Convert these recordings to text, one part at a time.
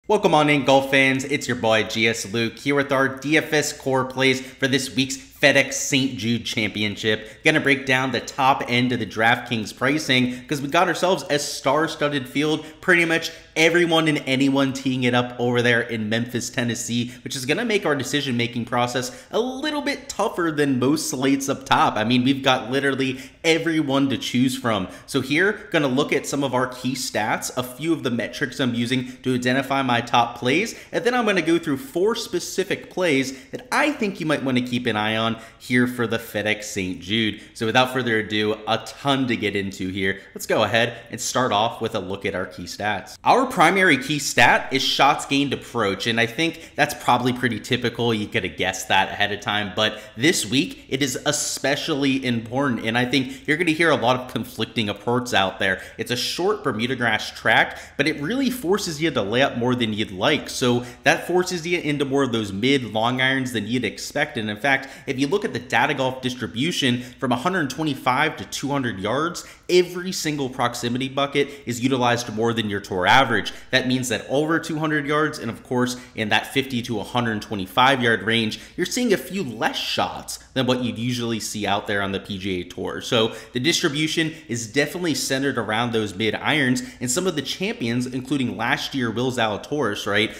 Welcome on in, golf fans. It's your boy Gsluke here with our DFS core plays for this week's Fedex St Jude Championship. Gonna break down the top end of the Draftkings pricing because we got ourselves a star-studded field. Pretty much everyone and anyone teeing it up over there in Memphis, Tennessee, which is gonna make our decision-making process a little bit tougher than most slates up top. I mean, we've got literally everyone to choose from. So here, gonna look at some of our key stats, a few of the metrics I'm using to identify my top plays, and then I'm gonna go through 4 specific plays that I think you might wanna keep an eye on here for the Fedex St Jude. So without further ado, a ton to get into here. Let's go ahead and start off with a look at our key stats. Our primary key stat is shots gained approach, and I think that's probably pretty typical. You could have guessed that ahead of time, but this week it is especially important, and I think you're going to hear a lot of conflicting reports out there. It's a short Bermuda grass track, but it really forces you to lay up more than you'd like, so that forces you into more of those mid-long irons than you'd expect. And in fact, if you look at the data golf distribution from 125 to 200 yards, every single proximity bucket is utilized more than your tour average. That means that over 200 yards, and of course in that 50 to 125 yard range, you're seeing a few less shots than what you'd usually see out there on the PGA Tour. So the distribution is definitely centered around those mid irons, and some of the champions, including last year Will Zalatoris, right,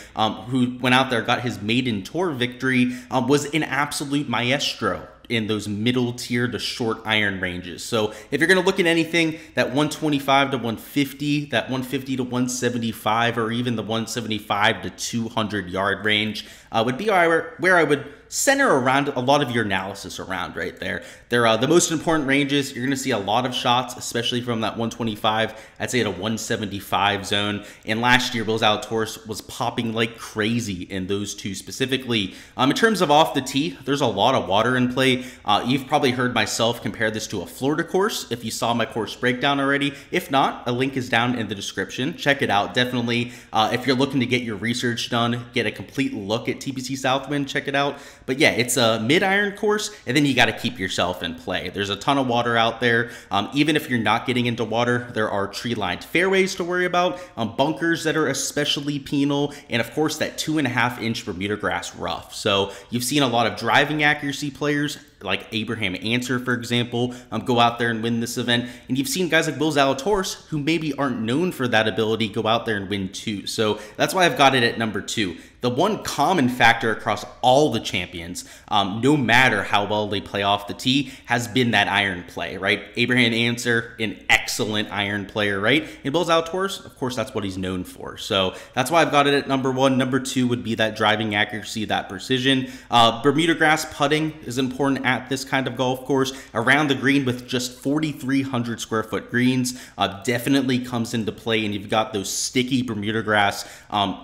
who went out there, got his maiden tour victory, was an absolute maestro in those middle tier to short iron ranges. So if you're going to look at anything that 125 to 150, that 150 to 175, or even the 175 to 200 yard range would be where I would center around a lot of your analysis around right there. They're the most important ranges. You're going to see a lot of shots, especially from that 125, I'd say at a 175 zone. And last year, Will Zalatoris was popping like crazy in those two specifically. In terms of off the tee, there's a lot of water in play. You've probably heard myself compare this to a Florida course if you saw my course breakdown already. If not, a link is down in the description. Check it out. Definitely, if you're looking to get your research done, get a complete look at TPC Southwind, check it out. But yeah, it's a mid-iron course, and then you got to keep yourself in play. There's a ton of water out there. Even if you're not getting into water, there are tree-lined fairways to worry about, bunkers that are especially penal, and of course that 2.5-inch Bermuda grass rough. So you've seen a lot of driving accuracy players like Abraham Answer, for example, go out there and win this event. And you've seen guys like Will Zalatoris, who maybe aren't known for that ability, go out there and win too. So that's why I've got it at number 2. The one common factor across all the champions, no matter how well they play off the tee, has been that iron play, right? Abraham Answer, an excellent iron player, right? And Will Zalatoris, of course, that's what he's known for. So that's why I've got it at number 1. Number 2 would be that driving accuracy, that precision. Bermuda grass putting is important at this kind of golf course. Around the green with just 4,300 square foot greens definitely comes into play, and you've got those sticky Bermuda grass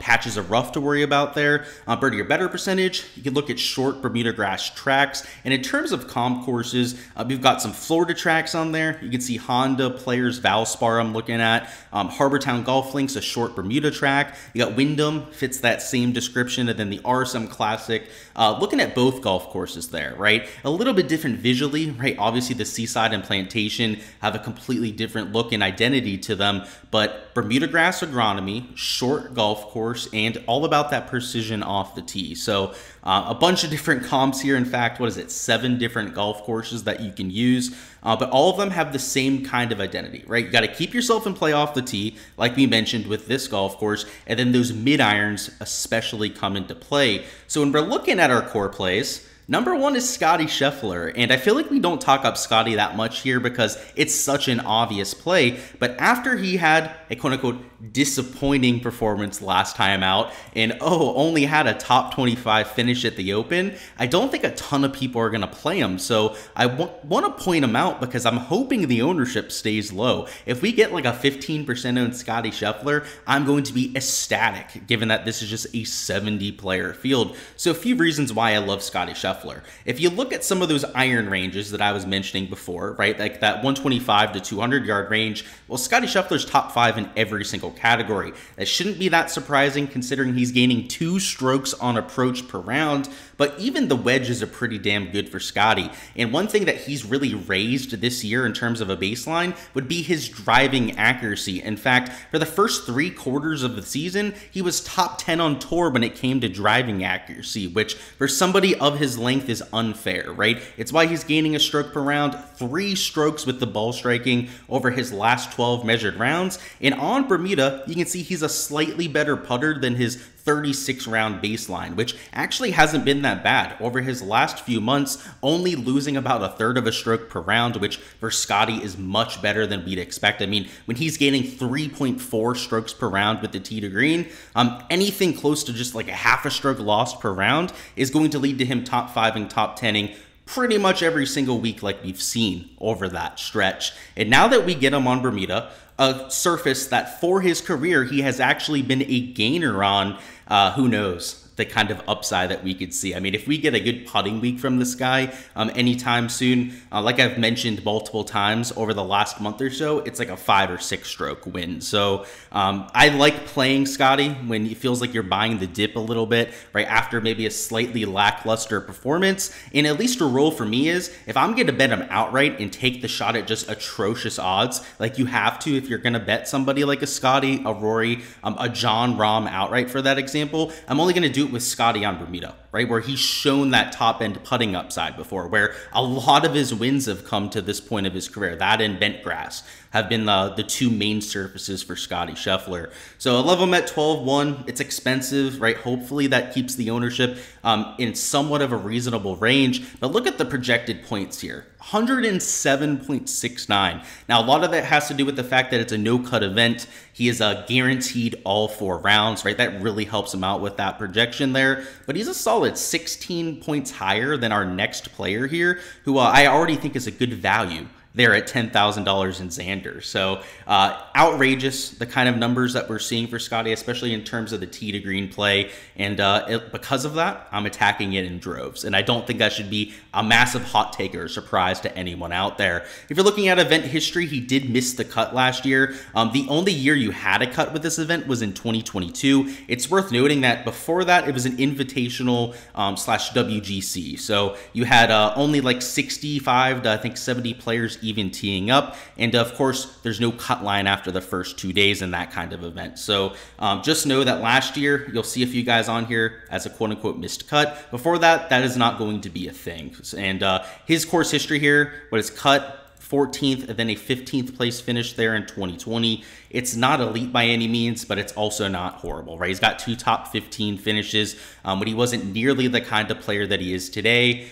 patches of rough to worry about there. Birdie or better percentage, you can look at short Bermuda grass tracks. And in terms of comp courses, we've got some Florida tracks on there. You can see Honda, Players, Valspar I'm looking at. Harbortown Golf Links, a short Bermuda track. You got Wyndham, fits that same description, and then the RSM Classic. Looking at both golf courses there, right? A little bit different visually, right? Obviously the Seaside and Plantation have a completely different look and identity to them, but Bermuda grass agronomy, short golf course, and all about that precision off the tee. So a bunch of different comps here. In fact, what is it? 7 different golf courses that you can use, but all of them have the same kind of identity, right? You got to keep yourself in play off the tee, like we mentioned with this golf course, and then those mid irons especially come into play. So when we're looking at our core plays, number 1 is Scotty Scheffler, and I feel like we don't talk up Scotty that much here because it's such an obvious play, but after he had a quote-unquote disappointing performance last time out and only had a top 25 finish at the Open, I don't think a ton of people are going to play him. So I want to point him out because I'm hoping the ownership stays low. If we get like a 15% owned Scotty Scheffler, I'm going to be ecstatic given that this is just a 70 player field. So a few reasons why I love Scotty Scheffler. Scheffler. If you look at some of those iron ranges that I was mentioning before, right, like that 125 to 200 yard range, well, Scottie Scheffler's top 5 in every single category. That shouldn't be that surprising considering he's gaining 2 strokes on approach per round, but even the wedge is a pretty damn good for Scottie. And one thing that he's really raised this year in terms of a baseline would be his driving accuracy. In fact, for the first 3 quarters of the season, he was top 10 on tour when it came to driving accuracy, which for somebody of his length is unfair, right? It's why he's gaining a stroke per round, 3 strokes with the ball striking over his last 12 measured rounds. And on Bermuda, you can see he's a slightly better putter than his 36 round baseline, which actually hasn't been that bad over his last few months, only losing about 1/3 of a stroke per round, which for Scottie is much better than we'd expect. I mean, when he's gaining 3.4 strokes per round with the tee to green, anything close to just like a half a stroke lost per round is going to lead to him top 5 and top 10ing pretty much every single week like we've seen over that stretch. And now that we get him on Bermuda, a surface that for his career he has actually been a gainer on, who knows the kind of upside that we could see. I mean, if we get a good putting week from this guy anytime soon, like I've mentioned multiple times over the last month or so, it's like a 5 or 6 stroke win. So I like playing Scottie when it feels like you're buying the dip a little bit, right after maybe a slightly lackluster performance. And at least a rule for me is if I'm going to bet him outright and take the shot at just atrocious odds, like you have to if you're going to bet somebody like a Scottie, a Rory, a John Rahm outright for that example, I'm only going to do it with Scottie on Bermuda, right? Where he's shown that top end putting upside before, where a lot of his wins have come to this point of his career. That and bent grass have been the 2 main surfaces for Scottie Scheffler. So I love him at 12-1. It's expensive, right? Hopefully that keeps the ownership in somewhat of a reasonable range. But look at the projected points here. 107.69. Now, a lot of that has to do with the fact that it's a no-cut event. He is guaranteed all 4 rounds, right? That really helps him out with that projection there. But he's a solid 16 points higher than our next player here, who I already think is a good value there at $10,000 in Xander. So outrageous, the kind of numbers that we're seeing for Scottie, especially in terms of the tee to green play. And because of that, I'm attacking it in droves. And I don't think that should be a massive hot take or a surprise to anyone out there. If you're looking at event history, he did miss the cut last year. The only year you had a cut with this event was in 2022. It's worth noting that before that, it was an invitational slash WGC. So you had only like 65 to I think 70 players even teeing up. And of course, there's no cut line after the first 2 days in that kind of event. So just know that last year, you'll see a few guys on here as a quote unquote missed cut. Before that, that is not going to be a thing. And his course history here, what is cut, 14th and then a 15th place finish there in 2020. It's not elite by any means, but it's also not horrible, right? He's got 2 top 15 finishes, but he wasn't nearly the kind of player that he is today.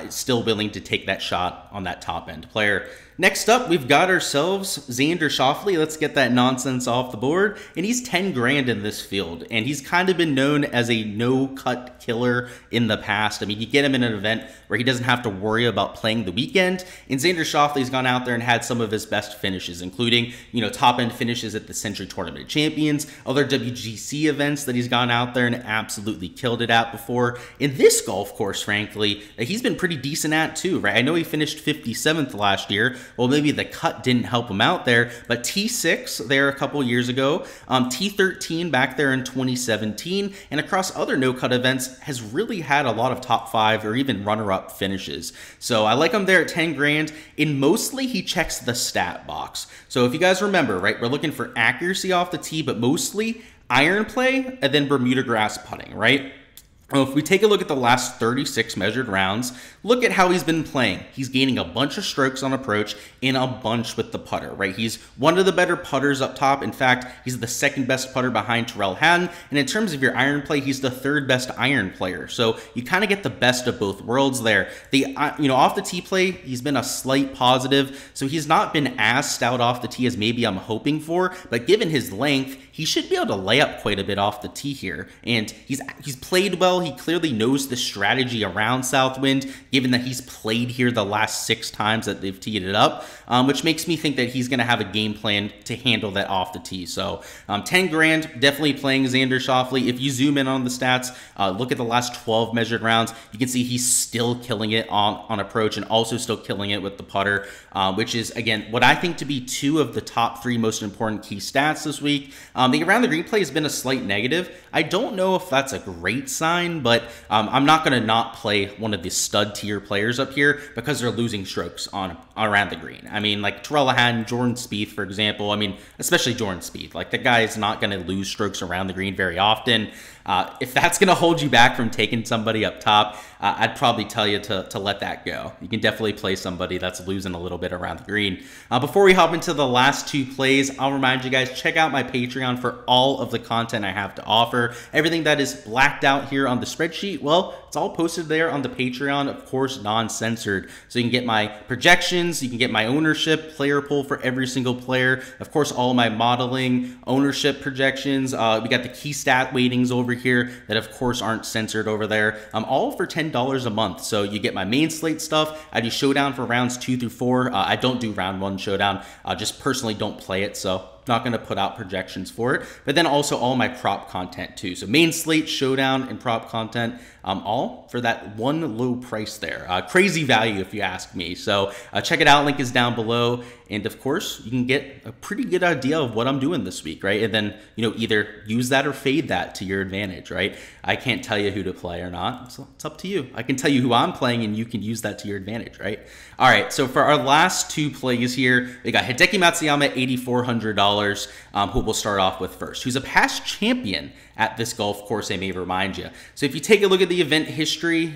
Still willing to take that shot on that top end player. Next up, we've got ourselves Xander Schauffele. Let's get that nonsense off the board. And he's 10 grand in this field. And he's kind of been known as a no-cut killer in the past. I mean, you get him in an event where he doesn't have to worry about playing the weekend. And Xander Schauffele's gone out there and had some of his best finishes, including, you know, top-end finishes at the Century Tournament of Champions, other WGC events that he's gone out there and absolutely killed it at before. In this golf course, frankly, he's been pretty decent at too, right? I know he finished 57th last year. Well, maybe the cut didn't help him out there, but T6 there a couple years ago, T13 back there in 2017, and across other no-cut events has really had a lot of top 5 or even runner-up finishes. So I like him there at 10 grand. And mostly he checks the stat box. So if you guys remember, right, we're looking for accuracy off the tee, but mostly iron play and then Bermuda grass putting, right? Well, if we take a look at the last 36 measured rounds, look at how he's been playing. He's gaining a bunch of strokes on approach and a bunch with the putter, right? He's one of the better putters up top. In fact, he's the 2nd best putter behind Tyrrell Hatton. And in terms of your iron play, he's the 3rd best iron player. So you kind of get the best of both worlds there. Off the tee play, he's been a slight positive. So he's not been as stout off the tee as maybe I'm hoping for. But given his length, he should be able to lay up quite a bit off the tee here. And he's played well well. He clearly knows the strategy around Southwind, given that he's played here the last 6 times that they've teed it up, which makes me think that he's going to have a game plan to handle that off the tee. So 10 grand, definitely playing Xander Schauffele. If you zoom in on the stats, look at the last 12 measured rounds, you can see he's still killing it on approach and also still killing it with the putter, which is, again, what I think to be 2 of the top 3 most important key stats this week. The around the green play has been a slight negative. I don't know if that's a great sign, but I'm not going to not play one of the stud tier players up here because they're losing strokes on around the green. I mean, like Terrell Hatton, Jordan Spieth, for example. I mean, especially Jordan Spieth. Like, the guy is not going to lose strokes around the green very often. If that's going to hold you back from taking somebody up top, I'd probably tell you to let that go. You can definitely play somebody that's losing a little bit around the green. Before we hop into the last 2 plays, I'll remind you guys, check out my Patreon for all of the content I have to offer. Everything that is blacked out here on the spreadsheet, well, it's all posted there on the Patreon, of course, non-censored. So you can get my projections, you can get my ownership, player pool for every single player, of course, all my modeling, ownership projections. We got the key stat weightings over here that, of course, aren't censored over there, all for $10 a month. So you get my main slate stuff. I do showdown for rounds 2 through 4. I don't do round 1 showdown. Just personally don't play it, so not going to put out projections for it. But then also all my prop content too. So main slate, showdown, and prop content, all for that one low price there. Crazy value if you ask me. So check it out. Link is down below. And of course, you can get a pretty good idea of what I'm doing this week, right? And then, either use that or fade that to your advantage, right? I can't tell you who to play or not. So it's up to you. I can tell you who I'm playing and you can use that to your advantage, right? All right, so for our last 2 plays here, we got Hideki Matsuyama, $8,400, who we'll start off with first, who's a past champion at this golf course, I may remind you. So if you take a look at the event history,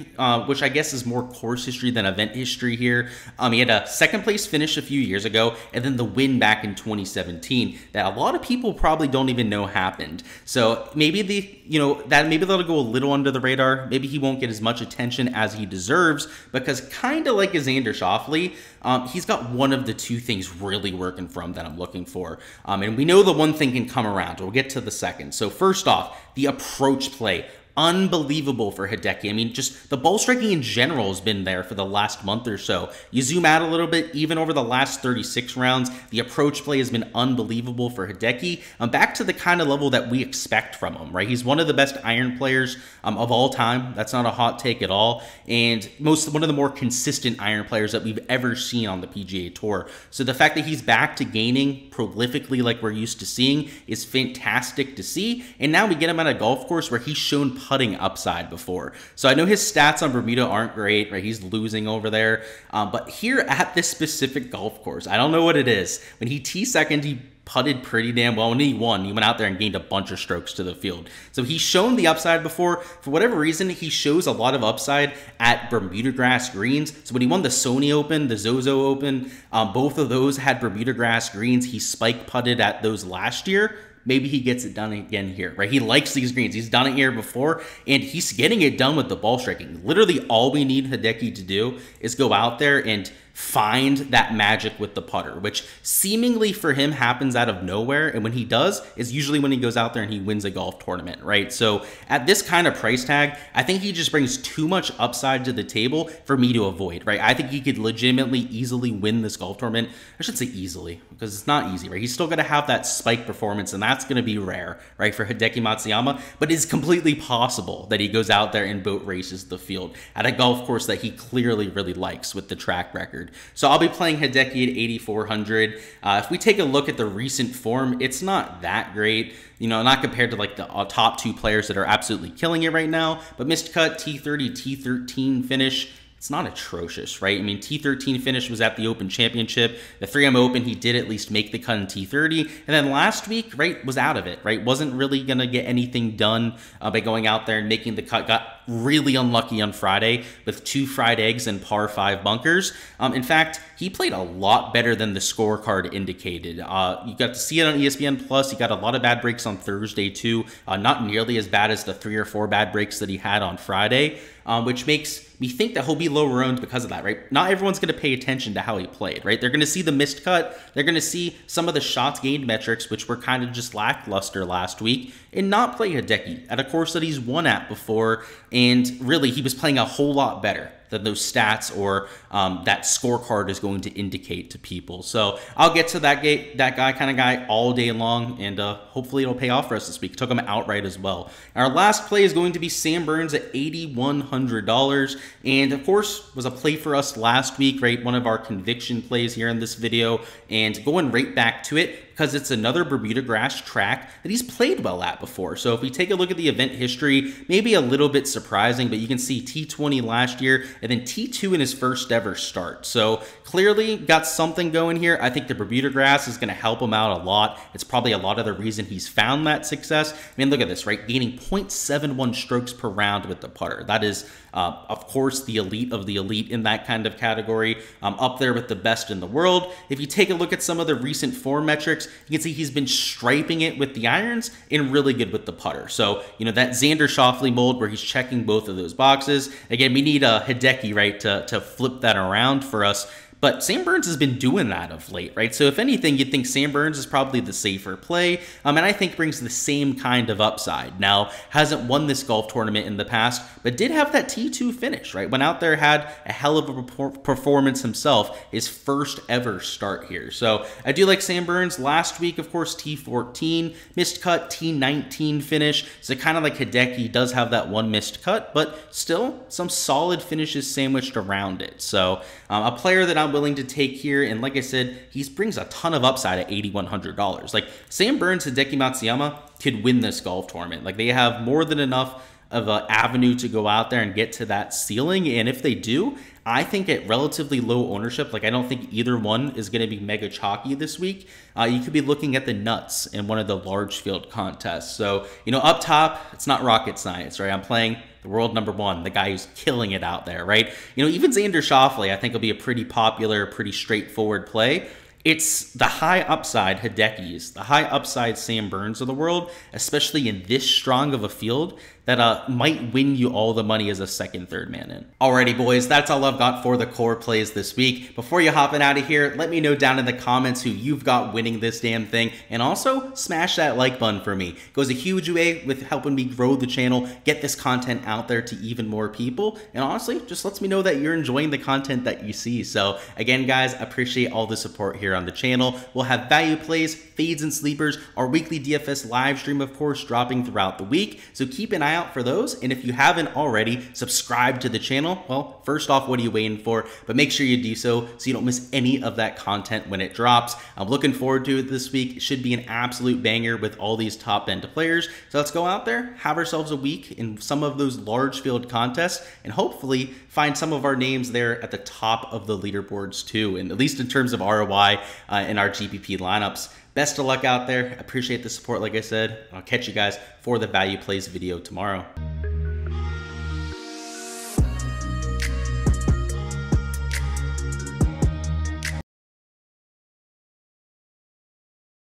which I guess is more course history than event history here, he had a 2nd place finish a few years ago, and then the win back in 2017 that a lot of people probably don't even know happened. So maybe maybe that'll go a little under the radar. Maybe he won't get as much attention as he deserves because, kind of like Xander Schauffele, he's got one of the 2 things really working for him that I'm looking for. And we know the one thing can come around. We'll get to the second. So first off, the approach play. Unbelievable for Hideki. I mean, just the ball striking in general has been there for the last month or so. You zoom out a little bit, even over the last 36 rounds, the approach play has been unbelievable for Hideki. Back to the kind of level that we expect from him, right? He's one of the best iron players of all time. That's not a hot take at all. And one of the more consistent iron players that we've ever seen on the PGA Tour. So the fact that he's back to gaining prolifically like we're used to seeing is fantastic to see. And now we get him at a golf course where he's shown putting upside before. So I know his stats on Bermuda aren't great, right? He's losing over there. But here at this specific golf course, I don't know what it is. When he T2'd, he putted pretty damn well. When he won, he went out there and gained a bunch of strokes to the field. So he's shown the upside before. For whatever reason, he shows a lot of upside at Bermuda grass greens. So when he won the Sony Open, the Zozo Open, both of those had Bermuda grass greens. He spike putted at those last year. Maybe he gets it done again here, right? He likes these greens. He's done it here before, and he's getting it done with the ball striking. Literally all we need Hideki to do is go out there and find that magic with the putter, which seemingly for him happens out of nowhere. And when he does, is usually when he goes out there and he wins a golf tournament, right? So at this kind of price tag, I think he just brings too much upside to the table for me to avoid, right? I think he could legitimately easily win this golf tournament. I should say easily, because it's not easy, right? He's still going to have that spike performance, and that's going to be rare, right, for Hideki Matsuyama, but it's completely possible that he goes out there and boat races the field at a golf course that he clearly really likes with the track record. So I'll be playing Hideki at 8,400. If we take a look at the recent form, it's not that great. Not compared to like the top 2 players that are absolutely killing it right now, but missed cut, T30, T13 finish. It's not atrocious, right? I mean, T13 finish was at the Open Championship. The 3M Open, he did at least make the cut in T30. And then last week, right, was out of it, right? Wasn't really going to get anything done by going out there and making the cut. Got really unlucky on Friday with 2 fried eggs and par 5 bunkers. In fact, he played a lot better than the scorecard indicated. You got to see it on ESPN Plus. He got a lot of bad breaks on Thursday too. Not nearly as bad as the 3 or 4 bad breaks that he had on Friday, which makes me think that he'll be lower owned because of that, right? Not everyone's going to pay attention to how he played, right? They're going to see the missed cut. They're going to see some of the shots gained metrics, which were kind of just lackluster last week, and not play Hideki at a course that he's won at before. and really he was playing a whole lot better than those stats or that scorecard is going to indicate to people. So I'll get to that guy kind of guy all day long, and hopefully it'll pay off for us this week. Took him outright as well. Our last play is going to be Sam Burns at $8,100, and of course was a play for us last week, right? One of our conviction plays here in this video, and going right back to it because it's another Bermuda grass track that he's played well at before. So if we take a look at the event history, maybe a little bit surprising, but you can see T20 last year and then T2 in his first ever start. So clearly got something going here. I think the Bermuda grass is going to help him out a lot. It's probably a lot of the reason he's found that success. I mean, look at this, right? Gaining 0.71 strokes per round with the putter. That is, of course, the elite of the elite in that kind of category, up there with the best in the world. If you take a look at some of the recent form metrics, you can see he's been striping it with the irons and really good with the putter. So, you know, that Xander Schauffele mold where he's checking both of those boxes. Again, we need a Hideki, right, to flip that around for us. But Sam Burns has been doing that of late, right? So if anything, you'd think Sam Burns is probably the safer play, and I think brings the same kind of upside. Now, hasn't won this golf tournament in the past, but did have that T2 finish, right? Went out there, had a hell of a performance himself, his first ever start here. So I do like Sam Burns. Last week, of course, T14, missed cut, T19 finish. So kind of like Hideki, does have that one missed cut, but still some solid finishes sandwiched around it. So a player that I'm willing to take here, and like I said, he brings a ton of upside at $8,100. Like Sam Burns, Hideki Matsuyama could win this golf tournament. Like they have more than enough of an avenue to go out there and get to that ceiling, and if they do, I think at relatively low ownership, like I don't think either one is going to be mega chalky this week. You could be looking at the nuts in one of the large field contests. So, you know, up top, it's not rocket science, right? I'm playing the world #1, the guy who's killing it out there, right? You know, even Xander Schauffele, I think will be a pretty popular, pretty straightforward play. It's the high upside Hidekis, the high upside Sam Burns of the world, especially in this strong of a field, that might win you all the money as a second, third man in. Alrighty, boys, that's all I've got for the core plays this week. Before you hopping out of here, let me know down in the comments who you've got winning this damn thing, and also smash that like button for me. It goes a huge way with helping me grow the channel, get this content out there to even more people, and honestly, just lets me know that you're enjoying the content that you see. So again, guys, I appreciate all the support here on the channel. We'll have value plays, fades, and sleepers, our weekly DFS live stream, of course, dropping throughout the week. So keep an eye out for those, and if you haven't already, subscribe to the channel. Well, first off, what are you waiting for? But make sure you do so you don't miss any of that content when it drops. I'm looking forward to it this week. It should be an absolute banger with all these top end players. So let's go out there, have ourselves a week in some of those large field contests, and hopefully find some of our names there at the top of the leaderboards too, and at least in terms of ROI in our GPP lineups. Best of luck out there. Appreciate the support, like I said. I'll catch you guys for the value plays video tomorrow.